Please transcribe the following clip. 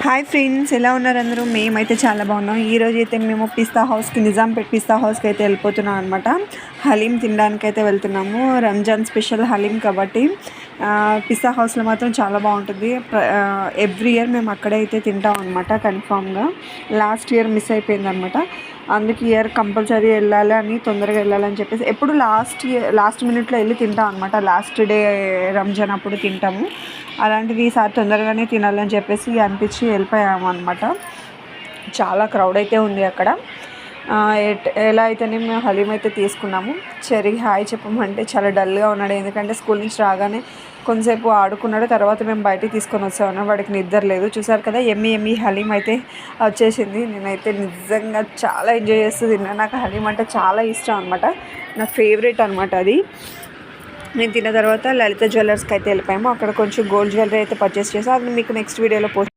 Hi friends, ఎలా ఉన్నారు అందరూ? మేమైతే చాలా బాగున్నాం. ఈరోజు అయితే మేము పిస్తా హౌస్కి, నిజాంపేట్ పిస్తా హౌస్కి అయితే వెళ్ళిపోతున్నాం అనమాట. హలీం తినడానికి అయితే వెళ్తున్నాము. రంజాన్ స్పెషల్ హలీం కాబట్టి పిస్తా హౌస్లో మాత్రం చాలా బాగుంటుంది. ఎవ్రీ ఇయర్ మేము అక్కడే అయితే తింటాం అనమాట. కన్ఫామ్గా లాస్ట్ ఇయర్ మిస్ అయిపోయింది అనమాట. అందుకు ఇయర్ కంపల్సరీ వెళ్ళాలి అని, తొందరగా వెళ్ళాలని చెప్పేసి ఎప్పుడు లాస్ట్ మినిట్లో వెళ్ళి తింటాం అనమాట. లాస్ట్ డే రంజాన్ అప్పుడు తింటాము. అలాంటిది ఈసారి తొందరగానే తినాలని చెప్పేసి అనిపించి వెళ్ళిపోయాము అనమాట. చాలా క్రౌడ్ అయితే ఉంది అక్కడ. ఎలా అయితేనే మేము హలీం అయితే తీసుకున్నాము. చెరి హాయ్ చెప్పమంటే చాలా డల్గా ఉన్నాడు. ఎందుకంటే స్కూల్ నుంచి రాగానే కొంతసేపు ఆడుకున్నాడు. తర్వాత మేము బయటికి తీసుకొని వచ్చామన్నా, వాడికి నిద్ర లేదు. చూసారు కదా, ఎమ్మి హలీం అయితే వచ్చేసింది. నేనైతే నిజంగా చాలా ఎంజాయ్ చేస్తూ తిన్నాను. నాకు హలీం అంటే చాలా ఇష్టం అనమాట. నా ఫేవరెట్ అనమాట అది. నేను తిన్న తర్వాత లలిత జ్యువెలర్స్కి అయితే వెళ్ళిపోయాము. అక్కడ కొంచెం గోల్డ్ జ్యువెలరీ అయితే పర్చేస్ చేసాను. అది మీకు నెక్స్ట్ వీడియోలో పోస్ట్